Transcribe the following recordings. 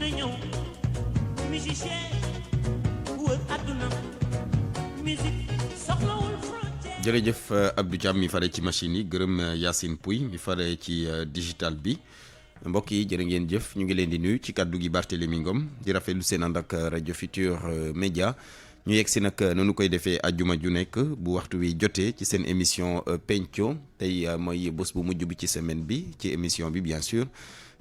dina ñëw musicien wër àdduna musique soxlawul frontière. jërëjëf Abdou Thiam mi fare ci machine yi gërëm Yacine Pouy mi fare ci digital bi mbokk yi jërë ngeen jëf ñu ngi leen di nuyu ci kaddu gi Barthélémy Ngom di rafetlu seen ànd ak rajo Futur Média ñu yegg si nag nanu koy defee ajjuma ju nekk bu waxtu wi jotee ci seen émission penco tey mooy bés bu mujj bi ci semaine bi ci émission bi bien sûr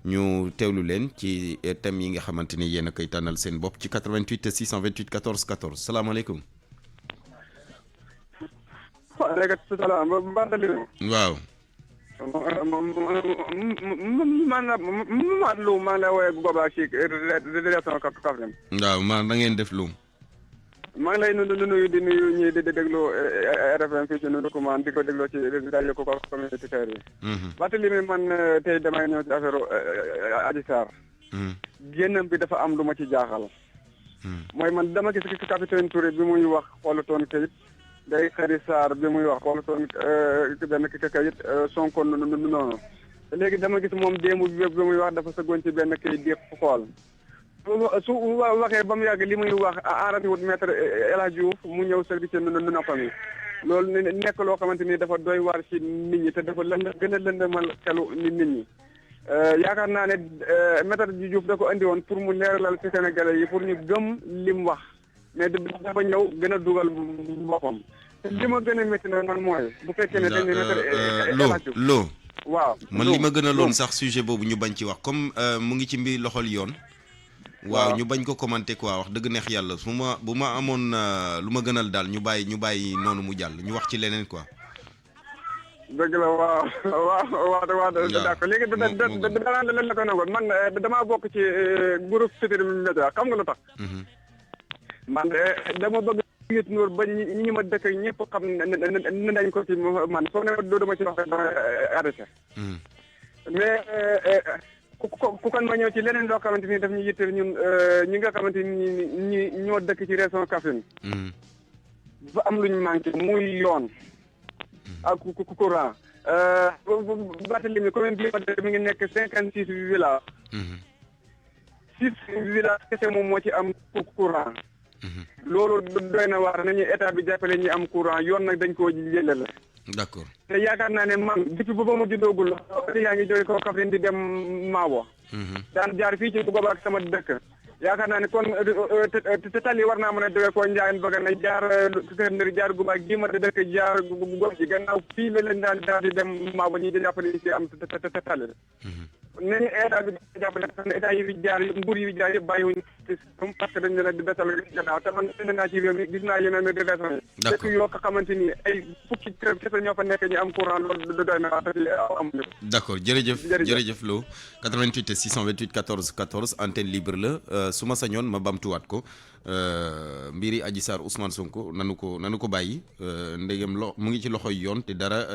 ñu teewlu leen ci thème yi nga xamante ni yéen a koy tànnal seen bopp ci 88 628 14 14 salaamaaleykum. waaleykum salaam Barthélémy. waaw. Lu maa ngi lay woowee Goba ci région Kaffrine. waaw maa da ngeen def lu. maa ngi lay nuyu di nuyu ñi di déglu RFM fii ci Ndoukoumane di ko dégloo ci rajo ko communautaire yi. Barthélémy man tey damay ñëw ci affaire Adji Sarr. génnam bi dafa am lu ma ci jaaxal. mooy man dama gis ci capitaine Touré bi muy wax xoolatoon kayit day xari Sarr bi muy wax xoolatoon benn kayit Sonko noonu. léegi dama gis moom démb bi muy wax dafa sëggoon ci benn kayit di xool. su waxee ba mu yàgg li muy wax arrêté wut maître El Hadj Diouf mu ñëw service noppam yi loolu nekk loo xamante ni dafa doy waar ci nit ñi te dafa gën a lëndëmal xelu nit ñi yaakaar naa ne maître Diouf da ko andi woon pour mu leeralal ci Sénégalais yi pour ñu gëm li mu wax mais dafa ñëw gën a dugal boppam te li ma gën a métti nag man mooy bu fekkee ne dañ ne maître loo waaw man li ma gën a loon sax sujet boobu ñu bañ ci wax comme mu ngi ci mbir loxol yoon. waaw ñu bañ ko commenter quoi wax dëgg neex yàlla bu ma amoon lu ma gënal daal ñu bàyyi noonu mu jàll ñu wax ci leneen quoi. dëgg la waaw d'accord léegi danaa leen la ko nangoon man damaa bokk ci groupe Futurs Médias xam nga lu tax. man dama bëgg Youssou Ndour ba ñi ma dëkk ñëpp xam ne dañ ko ci man soo ne dama ci wax rek dama arrêté. mais ku kon ma ñëw ci leneen loo xamante ni daf ñu yitteel ñun ñi nga xamante ni ñoo dëkk ci région Kaffrine. ba am lu ñu manqué muy yoon. ak courant. Barthélémy commune bi mi ngi nekk 56 villages. 6 villages kese moom moo ci am courant. loolu doy na waar nañu état bi jàppale ñi am courant yoon nag dañ koo jëlale. d'accord te yaakaar naa ne man depuis ba mu juddoogul yaa ngi jóge ko Kaffrine di dem Maabo. daan jaar fii ci Goba ak sama dëkk. yaakaar naa ne kon te tali war naa mën a jóge ko Ndiaye bëgg na jaar Kër Ndari jaar Goba ak ma dëkk jaar Gob ci gannaaw fii la leen daan jaar di dem Maabo ñi di jàppale ci am te tali. nañu état bi jàppale état yi fi jaar nguur yi fi jaar yëpp bàyyiwuñu parce que dañ leen a di desal gannaaw te man dégg naa ci réew mi gis naa yeneen régions yi. dëkk yoo ko xamante ni ay fukki kër kese ñoo fa nekk ñu am courant loolu doy na waa te amuñu ko. d'accord jërëjëf Lo 88 628 14 14 antenne libre la su ma sañoon ma bamtuwaat ko mbiri Adji Sarr Ousmane Sonko nanu ko bàyyi ndegem mu ngi ci loxoy yoon te dara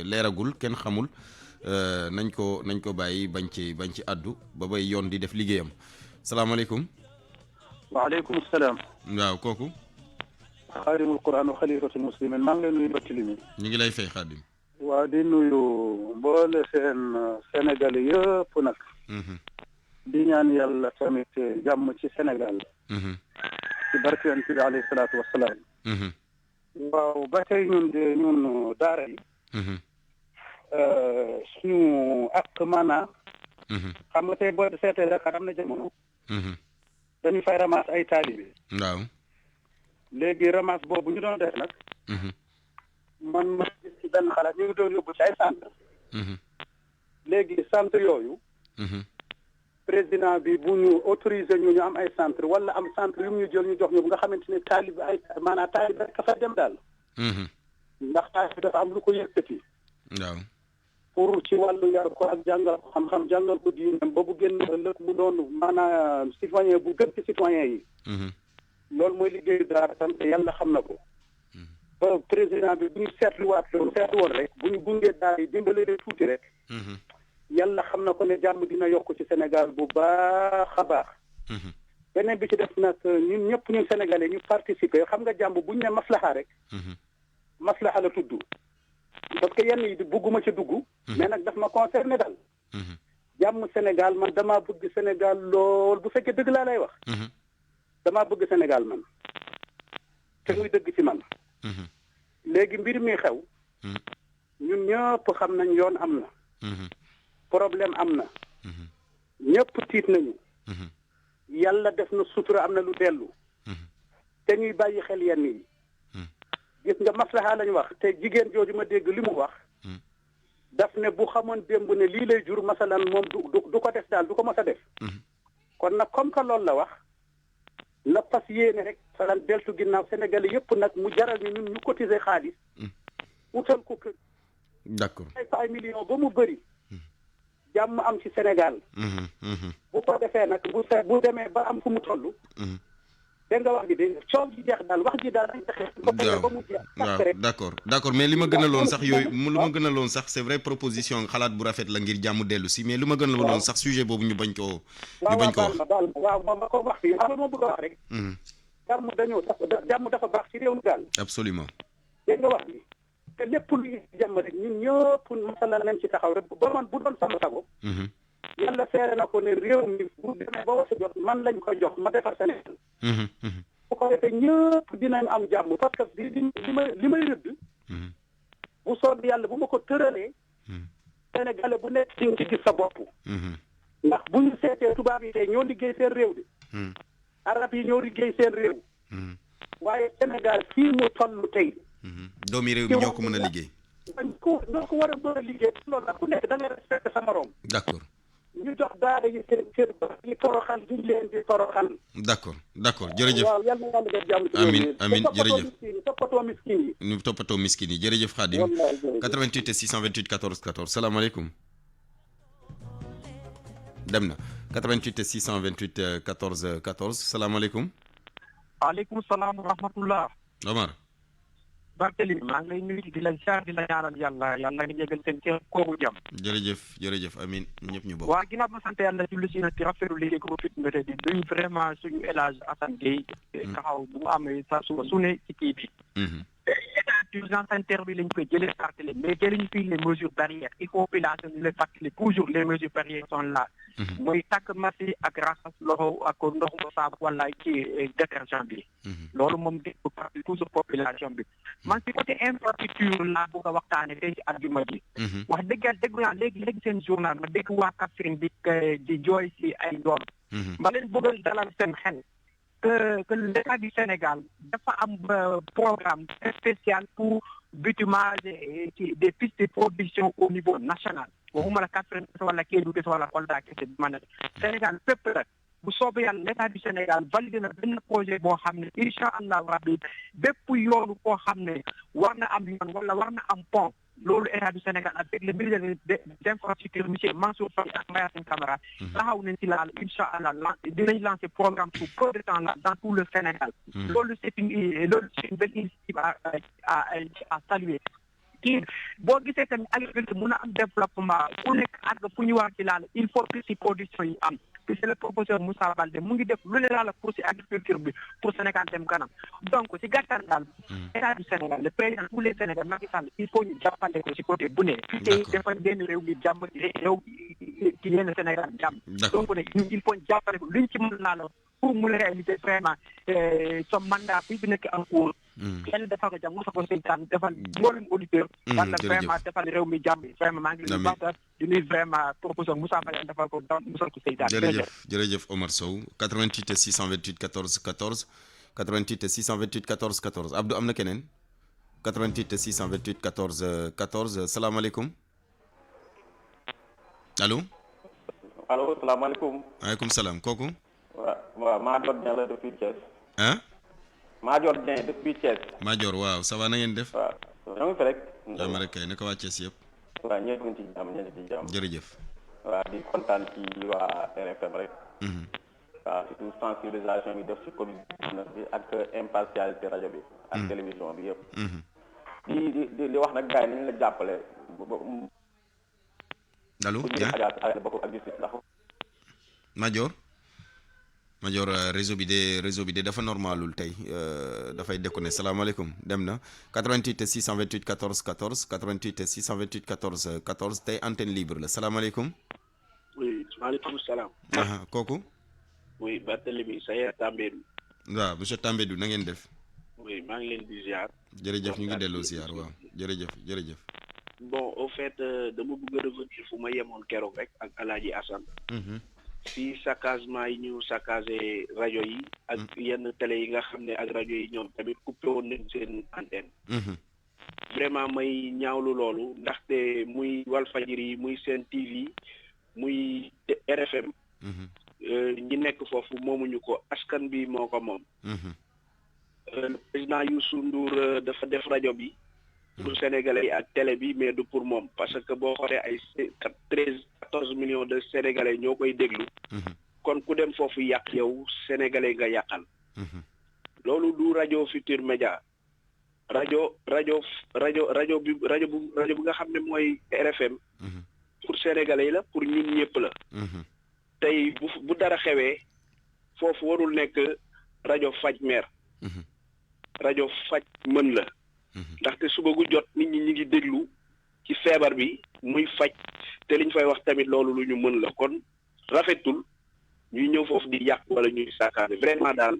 leeragul kenn xamul. nañ ko bàyyi bañ ci addu ba bay yoon di def liggéeyam salaamaaleykum. waaleykum salaam. waaw kooku. xaadimul Qur'aan wa xalifatul muslimin maa ngi lay nuyu Barthélémy. ñu ngi lay fay xaadim. waaw di nuyu mboole seen Sénégal yëpp nag. di ñaan yàlla tamit jàmm ci Sénégal. ci barke Yonent bi alayhi salaatu wa salaam. waaw ba tey ñun daara yi. suñu ak maanaam. xam nga tey boo seetee Dakar am na jamono. dañu fay ramas ay taalibe. waaw. léegi ramas boobu ñu doon def nag. man ma gis ci benn xalaat ñu ngi doon yóbbu ci ay centre. léegi centre yooyu. président bi bu ñu autorisé ñu am ay centre wala am centre yu ñu jël ñu jox ñu nga xamante ne taalibe ay maanaam taalibe rek ka fa dem daal. ndax taalibe dafa am lu ko yëkkati. waaw. pour ci wàllu yar ko ak jàngal ko xam-xam jàngal ko diinam ba bu génn ëllëg mu doon maanaam citoyen bu gën ci citoyen yi. loolu mooy liggéeyu daara tam te yàlla xam na ko. ba président bi bu ñu seetlu woon rek bu ñu gungee daara yi dimbale leen tuuti rek. yàlla xam na ko ne jàmm dina yokk ci Sénégal bu baax a baax. beneen bi ci def nag ñun ñëpp ñun sénégalais ñu participer xam nga jàmm bu ñu ne maslaxa rek. maslaxa la tudd. parce que yenn yi bugguma ci dugg. mais nag daf ma concerné daal. jàmm Sénégal man damaa bëgg Sénégal lool bu fekkee dëgg laa lay wax. damaa bëgg Sénégal man. te muy dëgg ci man. léegi mbir mi xew. ñun ñëpp xam nañ yoon am na. problème am na. ñëpp tiit nañu. yàlla def na sutura am na lu dellu. te ñuy bàyyi xel yenn yi. gis nga maslaha lañ wax te jigéen jooju ma dégg li mu wax. daf ne bu xamoon démb ne lii lay jur masalan moom du ko def daal du ko mos a def. kon nag comme que loolu la wax. na fas yéene rek masalan deltu ginnaaw Sénégalais yëpp nag mu jaral ñu ñun ñu cotiser xaalis. utal ko kër. d'accord ay millions ba mu bëri. jàmm am ci Sénégal. bu ko defee nag bu demee ba am fu mu toll. dégg nga wax ji de coow ji jeex daal wax ji daal dañ taxee. ba mu jeex waaw d'accord mais li ma gënaloon sax yooyu lu ma gënaloon sax c'est vrai proposition xalaat bu rafet la ngir jàmm dellu si mais lu ma gënaloon sax sujet boobu ñu bañ koo. wax waaw ma ko wax fii xam nga moo bëgg a wax rek. jàmm dafa baax ci réew mi daal. absolument. dégg nga wax bi te lépp luy jàmm rek ñun ñëpp masala nañ ci taxaw rek ba man bu doon sama sago. yàlla seere na ko ne réew mi bu demee ba wasa jot man lañ ko jox ma defar Sénégal. bu ko defee ñëpp dinañ am jàmm parce que li may rëdd. bu soobee yàlla bu ma ko tëralee. Sénégalais bu nekk ci gis sa bopp. ndax bu ñu seetee tubaab yi tey ñoo liggéey seen réew de. arab yi ñoo liggéey seen réew. waaye Sénégal fii mu toll tey. doomi réew mi ñoo ko mën a liggéey. ñoo ko war a mën a liggéey loolu nag ku nekk da ngay respecté sa morom. d'accord. ñu jox daara yi seen cër ba di toroxal duñ leen di toroxal. d'accord jërëjëf. waaw yal na yàlla def jàmm ci amiin jërëjëf toppatoo miskin yi. ñu toppatoo miskin yi jërëjëf Khadim. 88 628 14 14 salaamaaleykum. dem na 88 628 14 14 salaamaaleykum. waaleykum salaam wa rahmatullah. Omar. Barthélémy maa ngi lay nuyu di la ziar di la ñaanal yàlla nga jégal seen kër kooku jàmm. jërëjëf amiin ñëpp ñu bokk. waa ginnaaw ma sant yàlla julli si na di rafetlu liggéey ko fit nga di nuyu vraiment suñu El Hadj Assane Gueye taxaw bu mu amee saa su ne ci kii bi. état d'urgence sanitaire bi lañ koy jëlee Barthélémy mais jëliñu fii les mesures barrières il faut population ñu leen fàttali toujours les mesures barrières sont là. mooy takk masque ak raxas loxo ak ndox mu saabu wala ci détergent bi. loolu moom di ko fàttali toujours population bi. man ci côté infrastructure laa bëgg a waxtaane tey ci àjjuma ji. wax dëgg naa léegi seen journal ma dégg waa Kaffrine di jooy si ay doom. ma leen bëgg dalal seen xel. que l'État du Sénégal dafa am programme spécial pour bitumage des pistes de production au niveau national. waxuma la Kaffrine wala Kédougou kese wala Kolda kese bi ma ne Sénégal fépp la bu soobee yàlla l'État du Sénégal validé na benn projet boo xam ne incha allah rabbi bépp yoonu koo xam ne war na am yoon wala war na am pont loolu État du Sénégal avec le ministre des infrastructures monsieur Mansour Faye ak Mayacine Camara taxaw nañ ci laal incha allah dinañ lancer programme sous peu de temps là dans tout le Sénégal. loolu c'est une belle initiative à saluer. kii boo gisee tamit agriculture mun a am développement ku nekk àgg fu ñu war ci laal il faut que ci production yi am te c'est le professeur Moussa Baldé mu ngi def lu ne laal pour ci agriculture bi pour Sénégal dem kanam donc ci gàttal daal État du Sénégal le président tous les Sénégal Macky Sall il faut ñu jàppale ko ci côté bu ne fii dafa benn réew mi jàmm réew ci yenn Sénégal jàmm donc ne il faut ñu jàppale ko luñ ci mën laal pour mu réaliser vraiment son mandat bi bi nekk en cours kenn defal ko jàmm mosoo ko seytaan defal mboolem auditeur wala vraiment defal réew mi jàmm vraiment maa ngi leen di baax di nuyu vraiment proposition Moussa Baldé defal ko mosoo ko seytaan jërëjëf Omar Sow 88 628 14 14 88 628 14 14 Abdou am na keneen 88 628 14 14 salaamaaleykum allo salaamaaleykum. waaleykum salaam kooku. waaw Madior Dieng la depuis Thiès. ah. Madior Dieng depuis Thiès. Madior waaw ça va na ngeen def. waaw ñoo ngi fi rek. jàmm rek kay naka waa Thiès yëpp. waaw ñëpp ngi ci jàmm ñëpp ci jàmm. jërëjëf. waaw di kontaan ci waa RFM rek. waaw surtout sensibilisation bi def ci Covid-19 bi ak impartialité rajo bi. ak télévision bi yëpp. di wax nag gars yi nañu la jàppale. allo Madior réseau bi de dafa normalul tey dafay déconné salaamaaleykum dem na 88 628 14 14 88 628 14 14 tey antenne libre la salaamaaleykum. oui maaleykum salaam. kooku. oui Barthélémy Sayer Tambédou. waaw monsieur Tambédou na ngeen def. oui maa ngi leen di ziar. jërëjëf ñu ngi delloo ziar waaw jërëjëf. bon au fait dama bëgg a revenir fu ma yemoon keroog rek ak El Hadj Assane. si saccagement yi ñu saccagé rajo yi. ak yenn télé yi nga xam ne ak rajo yi ñoom tamit coupé woon nañ seen antenne. vraiment may ñaawlu loolu ndaxte muy Walfadjri muy Sen TV muy RFM. ñi nekk foofu moomuñu ko askan bi moo ko moom. président Youssou Ndour dafa def rajo bi. pour Sénégalais yi ak télé bi mais du pour moom parce que boo xoolee ay 14 millions de Sénégalais ñoo koy déglu. kon ku dem foofu yàq yow Sénégalais nga yàqal. loolu du rajo Futur Média. rajo bi nga xam ne mooy RFM. pour Sénégalais yi la pour ñun ñëpp la. tey bu dara xewee foofu warul nekk rajo faj mer. rajo faj mën la. ndaxte suba gu jot nit ñi ngi déglu ci feebar bi muy faj te liñ fay wax tamit loolu lu ñu mën la kon rafetul ñuy ñëw foofu di yàq wala ñuy saakaane vraiment daal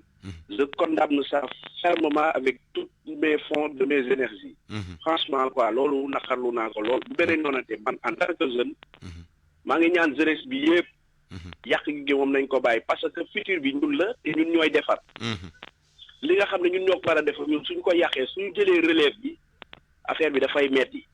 je condamne ça fermement avec tous mes fonds de mes énergies. Franchement quoi loolu naqarlu naa ko lool bu beneen noonante man en tant que jeune maa ngi ñaan jeunesse bi yëpp yàq gi moom nañ ko bàyyi parce que futur bi ñun la te ñun ñooy defar. li nga xam ne ñun ñoo ko war a def ñun suñ ko yàqee suñu jëlee relève bi affaire bi dafay metti.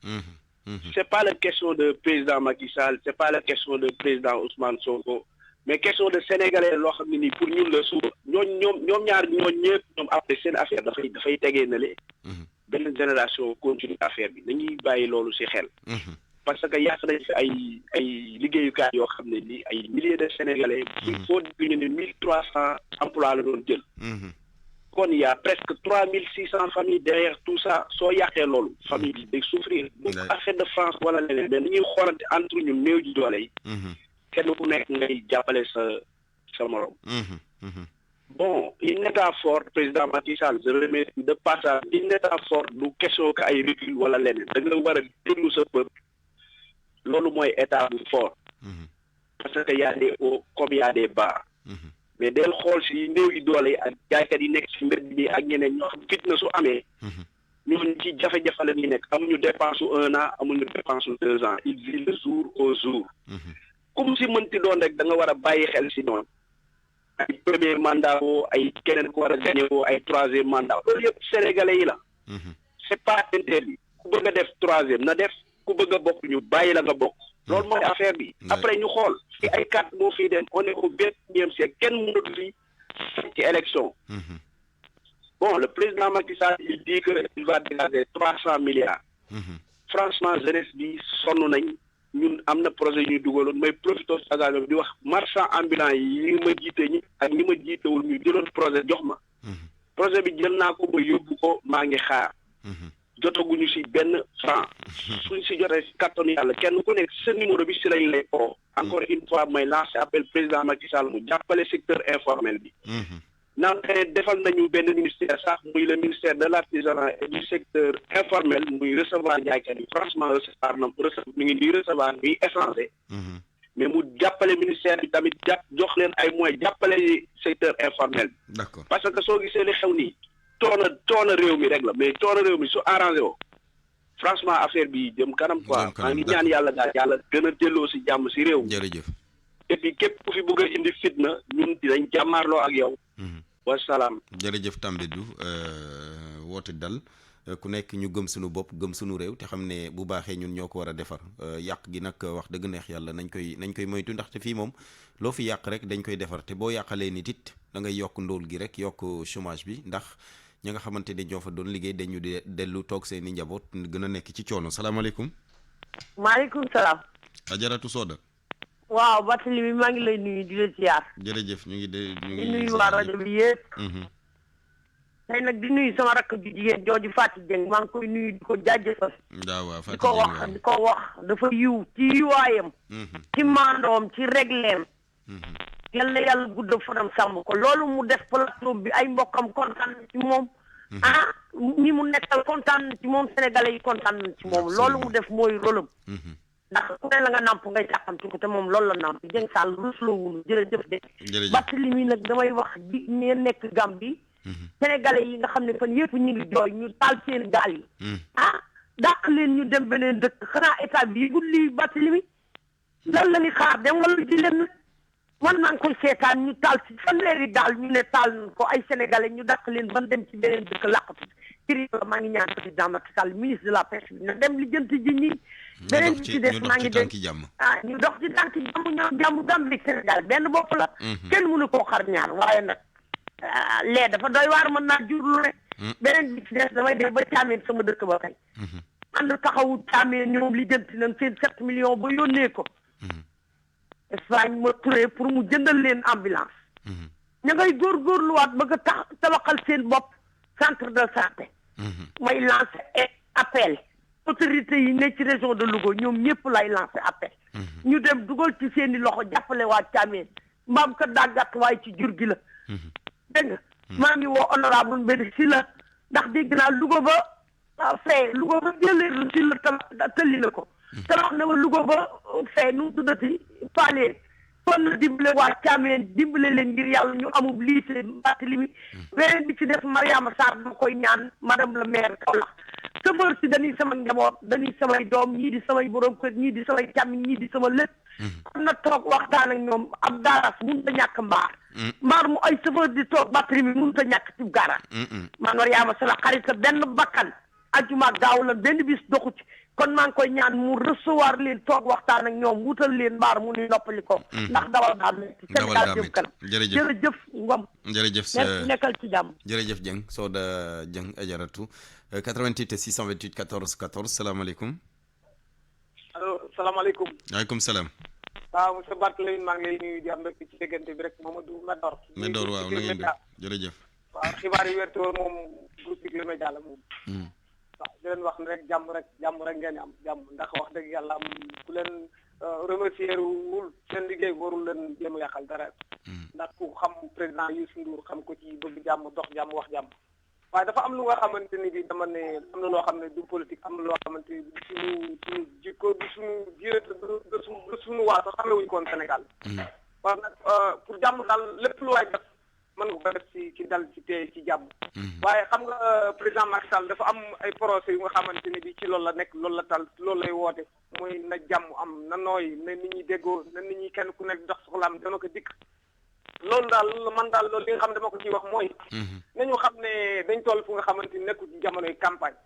C'est pas la question de président Macky Sall c'est pas la question de président Ousmane Sonko mais question de sénégalais loo xam ne nii pour ñun la suba ñoom ñaar ñëpp ñoom après seen affaire dafay tegee na le benn génération continue affaire bi nañuy bàyyi loolu ci xel. parce que yàq nañ fi ay liggéeyukaay yoo xam ne nii ay milliers de sénégalais. il faut ñu ne 1300 emplois la doon jël. kon il y a presque 3600 familles derrière tout ça soo yàqee loolu famille bi day souffrir bu affaire de France wala leneen mais dañuy xoolante entre ñun néew ji doole yi kenn ku nekk ngay jàppale sa morom bon il n'est pas fort président Macky Sall je remercie de passage il n'est pas fort du question que ay recul wala leneen da nga war a déglu sa peuple loolu mooy état bu fort parce que y a des hauts comme y a des bas mais del xool si néew yi doole yi ak jaaykat yi nekk si mbedd bi ak ñeneen ñoo xam fitna su amee ñooñu ci jafe-jafe la ñuy nekk amuñu dépense su 1 an amuñu dépense su 2 ans ils vivent le jour au jour comme si mënti doon rek da nga war a bàyyi xel si noonu ay premier mandat woo ay keneen ku war a gagné woo ay 3e mandat loolu yëpp sénégalais yi la c'est pas interdit ku bëgg a def 3e na def ku bëgg a bokk ñu bàyyi la nga bokk loolu mooy affaire bi après ñu xool ci ay carte moo fii dem on est au 21e siècle kenn mënatu fi ci élection bon le président Macky Sall il dit que il va dégager 300 milliards franchement jeunesse bi sonn nañ ñun am na projet ñuy dugaloon may profité sagagam di wax marchand ambulant yi ma jiite ñi ak ñi ma jiitewul ñu jëloon projet jox ma projet bi jël naa ko ba yóbbu ko maa ngi xaar jotaguñu si benn franc suñ si jotee si kattanu yàlla kenn ku nekk sa numéro bi si lañ lay oo encore une fois may lancer appel président Macky Sall mu jàppale secteur informel bi nante defal nañu benn ministère sax muy le ministère de l'artisanat et du secteur informel muy recevoir jaaykat yi franchement mi ngi nii recevoir muy échanger mais mu jàppale ministère bi tamit jox leen ay moyens jàppale secteur informel bi d'accord parce que soo gisee li xew nii toona réew mi rek la mais toona réew mi su arrangé woo franchement affaire bi jëm kanam quoi maa ngi ñaan yàlla daal yàlla gën a delloo si jàmm si réew mi jërëjëf et puis képp ku fi bëgg a indi fitna ñun dinañ jàmmaarloo ak yow wasalaam jërëjëf Tambédou woote dal ku nekk ñu gëm suñu bopp gëm suñu réew te xam ne bu baaxee ñun ñoo ko war a defar yàq gi nag wax dëgg neex yàlla nañ koy moytu ndaxte fii moom loo fi yàq rek dañ koy defar te boo yàqalee nit it da ngay yokk ndóol gi rek yokk chômage bi ndax ñi nga xamante ne ñoo fa doon liggéey dañu di dellu toog seen i njaboot gën a nekk ci coono salaamaaleykum. maaleykum salaam. Ajaratu Soda. waaw Barthélémy maa ngi lay nuyu di la ziar. jërëjëf ñu ngi di nuyu waa rajo bi yëpp. tey nag di nuyu sama rakk ju jigéen jooju Fatou Dieng maa ngi koy nuyu di ko jaajëfal. waaw di ko wax dafa yiw ci yiwaayam. ci maandoom ci régleem. yal na yàlla gudd fanam sàmm ko loolu mu def plateau bi ay mbokkam kontaan na ci moom. ñi mu nekkal kontaan na ci moom sénégalais yi kontaan na ci moom loolu mu def mooy rôlam. ndax ku ne la nga nàmp ngay càqamti ko te moom loolu la nàmp Dieng Sall rusloo wunu jërëjëf de Barthélémy nag damay wax di ne nekk Gambie sénégalais yi nga xam ne fan yëpp ñu ngi jooy ñu taal seen gaal yi dàq leen ñu dem beneen dëkk xanaa état bi yëgul lii Barthélémy lan la ni xaar dem wala di leen man maa ngi koy seetaan ñu taal ci fanweeri daal ñu ne taal ko ay sénégalais ñu dàq leen ban dem ci beneen dëkk làqatu kiri la maa ngi ñaan président Macky Sall ministre de la pêche bi na dem li jënti ji ñi beneen bi ci des maa ngi dégg ñu dox ci tànki jàmm ñoom jàmm Gambie Sénégal benn bopp la kenn mënu koo xar ñaar waaye nag lee dafa doy waar mën naa jur lu ne beneen bi ci des damay def ba caameen sama dëkk ba kay ànd taxawu caameen ñoom li jënti nañ seen 7 millions ba yónnee ko Espagne ma turé pour mu jëndal leen ambulance ña ngay góorgóorluwaat bëgg a tabaxal seen bopp centre de santé may lancer appel autorité yi ne ci région de Louga ñoom ñëpp lay lancer appel ñu dem dugal ci seeni loxo jàppale waa Thiamène mbaam ka dàggat waaye ci jur gi la dégg nga maa ngi woo honorable Mbéri si la ndax dégg naa Louga ba fee Louga ba jëleeru si la tëlli na ko tabax na ma Louga ba fee nu mu tuddati Fale kon na dimbale waa Thiamène dimbale leen ngir yàlla ñu amub lycée Barthélémy beneen bi ci def Mariama Sarr dama koy ñaan madame la maire Kaolack sëfër si dañuy sama njaboot dañuy samay doom ñii di samay borom kër ñii di samay càmmiñ ñii di sama lépp am na toog waxtaan ak ñoom ab gaaraas mënut a ñàkk mbaar mu ay sëfër di toog Barthélémy mënut a ñàkk ci gaaraas man Mariama Sarr xarita benn bakkan ajuma gaaw la benn bis doxu ci kon maa ngi koy ñaan mu recevoir leen toog waxtaan ak ñoom wutal leen mbaar mu ni noppali ko ndax dawal daa métti Sénégal jëm kanam jërëjëf Ngom jërëjëf nekkal ci jàmm jërëjëf Dieng Soda Dieng ajaratu 88 628 14 14 salaamaaleykum allo salaamaaleykum waaleykum salaam waaw monsieur Barthélémy maa ngi lay nuyu di am rek ci déggante bi rek Mamadou Medor waaw na ngeen def jërëjëf waaw xibaar yi wérte woon moom groupe Futurs Médias la moom waaw di leen wax ne rek jàmm rek ngeen am jàmm ndax wax dëgg yàlla am ku leen remercier wul seen liggéey warul leen jéem a yàqal dara ndax ku xam président Youssou Ndour xam ko ci bëgg jàmm dox jàmm wax jàmm waaye dafa am lu nga xamante ni bi dama ne am na loo xam ne du politique am na loo xamante ni suñu jikko du suñu jiirate du suñu waa sax xamee wuñu koon Sénégal waaye nag pour jàmm daal lépp lu waay def mën nga ko def ci dal ci tey ci jàmm waaye xam nga président Macky Sall dafa am ay procès yu nga xamante ni bi ci loolu la nekk loolu la tal loolu lay woote muy na jàmm am na nooy na nit ñi déggoo na nit ñi kenn ku nekk dox soxlaam dana ko dikk loolu daal man daal loolu li nga xam ne dama ko ciy wax mooy nañu xam ne dañ toll fu nga xamante ni nekkul ci jamonoy campagne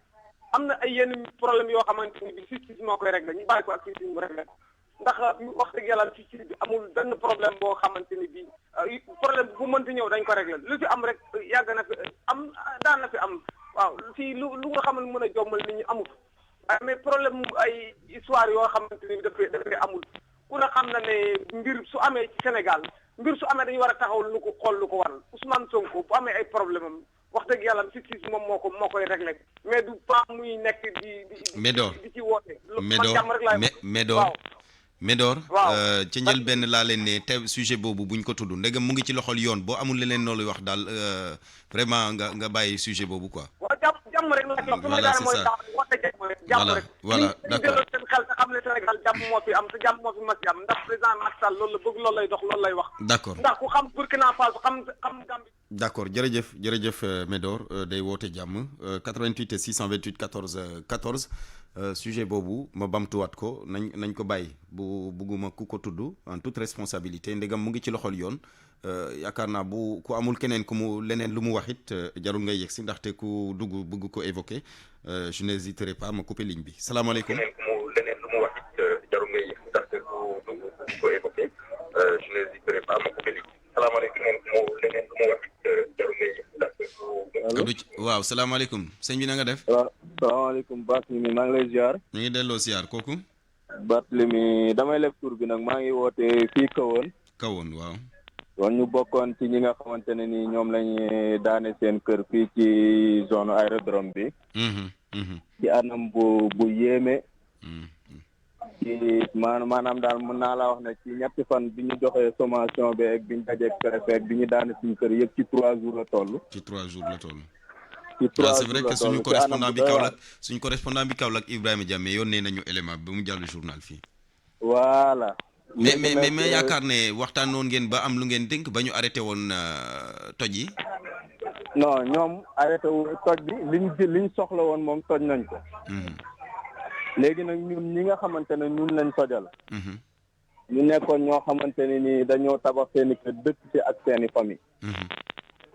am na ay yenn problème yoo xamante ni bi justice moo koy réglé ñu bàyyi ko ak justice mu réglé ko ndax wax dëgg yàlla ci bi amul benn problème boo xamante ni bi problème bu mënti ñëw dañ ko réglé lu fi am rek yàgg na fi am daan na fi am waaw fii lu nga xam ne mën a jommal nit ñi amul waaye mais problème ay histoire yoo xamante ni bi dafay amul ku ne xam na ne mbir su amee ci Sénégal mbir su amee dañu war a taxaw lu ko xool lu ko waral Ousmane Sonko bu amee ay problème am wax dëgg yàlla justice moom moo koy réglé mais du pas muy nekk di ci woote Medor ci njël benn laa leen ne te sujet boobu buñ ko tudd ndegam mu ngi ci loxol yoon boo amul leneen noonu wax daal vraiment nga bàyyi sujet boobu quoi. waaw jàmm rek la voilà c'est ça voilà d'accord seen xel te xam ne Sénégal jàmm moo fi am te jàmm moo fi mas am ndax président Macky Sall loolu la bëgg loolu lay dox loolu lay wax. d'accord ndax ku xam Burkina Faso xam Gambie. d'accord jërëjëf Medor day woote jàmm 88 628 14 14 sujet boobu ma bamtuwaat ko nañ ko bàyyi bu bugguma ku ko tudd en toute responsabilité ndegam mu ngi ci loxol yoon yaakaar naa bu ku amul keneen ku mu leneen lu mu wax it jarul ngay yegg si ndaxte ku dugg bëgg ko évoquer je n'hésiterai pas ma couper ligne bi salaamaaleykum. keneen ku mu leneen lu mu wax it jarul ngay yegg si ndaxte ku dugg bëgg ko évoquer je n'hésiterai pas ma couper ligne bi salaamaaleykum. keneen ku mu leneen lu mu wax it jarul ngay yegg si ndaxte ku. waaw salaamaaleykum sëñ bi na nga def. salaamaaleykum Barthélémy maa ngi lay ziar. ñu ngi delloo ziar kooku. Barthélémy damay leb tur bi nag maa ngi woote fii Kahone waaw. kon ñu bokkoon ci ñi nga xamante ne ni ñoom lañu daane seen kër fii ci zone aérodrome bi. ci anam bu yéeme. ci maanaam daal mën naa laa wax ne ci ñetti fan bi ñu joxee sommation bi ak bi ñu dajeeg préfet bi ñu daane suñu kër yëpp ci 3 jours la toll. ci 3 jours la toll. c'est vrai que suñu correspondant bi Kaolack Ibrahima Diamé yónnee nañu élément bi mu jàll journal fii. voilà. mais yaakaar ne waxtaanoon ngeen ba am lu ngeen dénk ba ñu arrêté woon toj yi. non ñoom arrêté wu toj bi liñ soxla woon moom toj nañ ko. léegi nag ñun ñi nga xamante ne ñun lañ tojal. ñu nekkoon ñoo xamante ne ni dañoo tabax seeni kër dëkk ci ak seeni famille.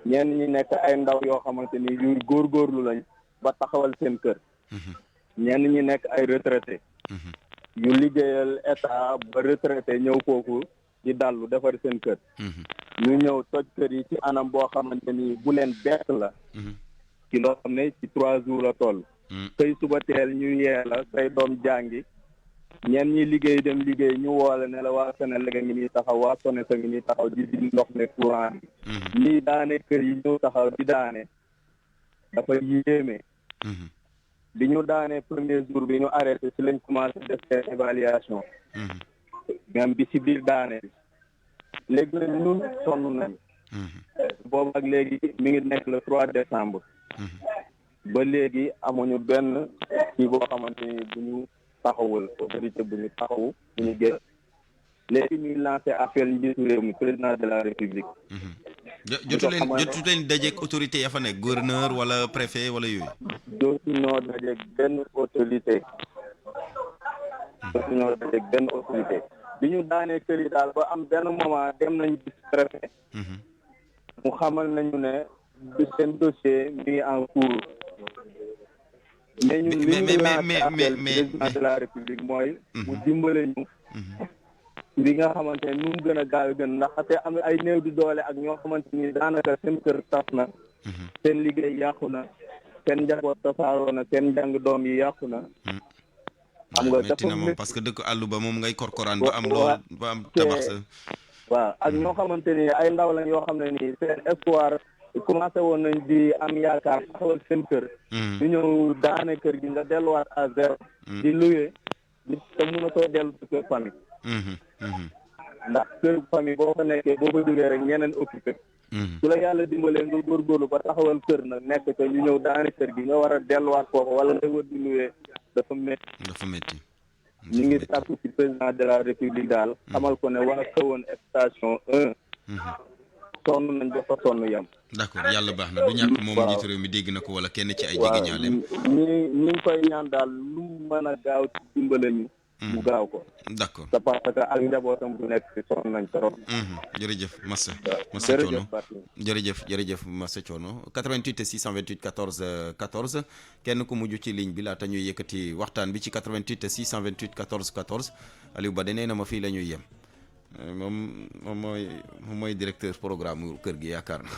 ñenn ñi nekk ay ndaw yoo xamante ni yuy góorgóorlu lañ ba taxawal seen kër. ñenn ñi nekk ay retraité. yu liggéeyal état ba retraité ñëw foofu di dallu defar seen kër. ñu ñëw toj kër yi ci anam boo xamante ni bu leen bett la. ci loo xam ne ci 3 jours la toll. xëy suba teel ñu yee la say doom jàngi. ñenn ñi liggéey dem liggéey ñu woole ne la waa Senelec ngi nii taxaw waa Sones ngi nii taxaw di ndox ne courant bi. ñii daane kër yi ñëw taxaw di daane dafa yéeme. bi ñu daanee premier jour bi ñu arrêté ci lañ commencé def seen évaluation. même bi ci biir daane bi. léegi nag ñun sonn nañ. boobu ak léegi mi ngi nekk le 3 décembre. ba léegi amuñu benn kii boo xamante ni bu ñu taxawul autorité bu ñu taxawu bu ñu gën. léegi ñuy lancé appel njiitu réew mi président de la république. jotu leen dajeeg autorité ya fa nekk gouverneur wala préfet wala yooyu. dootuñoo dajeeg benn autorité. bi ñu daanee kër yi daal ba am benn moment dem nañ gis préfet. mu xamal nañu ne seen dossier mi ngi en cours. mais ñun li ñu lancé appel président de la république mooy. mu dimbale ñu. li nga xamante ne nu mu gën a gaaw gën ndax te am ay néew di doole ak ñoo xamante ni daanaka seen kër tas na. seen liggéey yàqu na. seen njaboot tasaaroo na seen njàng doom yi yàqu na. xam nga metti na moom parce que dëkk àllu ba moom ngay korkoraan ba am lool ba am tabax sa. waaw ak ñoo xamante ni ay ndaw lañ yoo xam ne nii seen espoir commencé woon nañ di am yaakaar taxawal seen kër. ñu ñëw daane kër gi nga delluwaat à zéro. di loué te mënatoo dellu sa kër famille. ndax kër famille boo fa nekkee boo fa jógee rek ñeneen occupé. su la yàlla dimbalee nga góorgóorlu ba taxawal kër nag nekk te ñu ñëw daane kër gi nga war a delluwaat foofu wala nga wër di loué dafa métti. ñu ngi sàkku ci président de la république daal xamal ko ne waa Kahone station 1. sonn nañ ba fa sonn yam. d'accord yàlla baax na du ñàkk moom njiitu réew mi dégg na ko wala kenn ci ay jege ñaaleem. ñi ngi koy ñaan daal lu mën a gaaw ci dimbale ñu. mu gaaw ko. d'accord c'est parce que ak njabootam bu nekk ci sonn nañ trop. jërëjëf Massa Thiono jërëjëf Massa Thiono 88 628 14 14 kenn ku mujj ci ligne bi laata ñuy yëkkati waxtaan bi ci 88 628 14 14 Aliou Ba de nee na ma fii la ñuy yem moom mooy directeur programme kër gi yaakaar na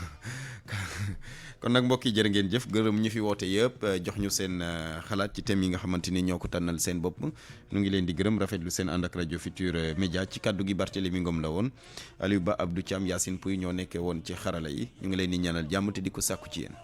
kon nag mbokk yi jërë ngeen jëf gërëm ñu fi woote yëpp jox ñu seen xalaat ci thème yi nga xamante ni ñoo ko tànnal seen bopp ñu ngi leen di gërëm rafetlu seen ànd ak rajo Futur Média ci kaddu gi Barthélémy Ngom la woon Aliou Ba Abdou Thiam Yacine Pouy ñoo nekkee woon ci xarala yi ñu ngi leen di ñaanal jàmm te di ko sàkku ci yéen.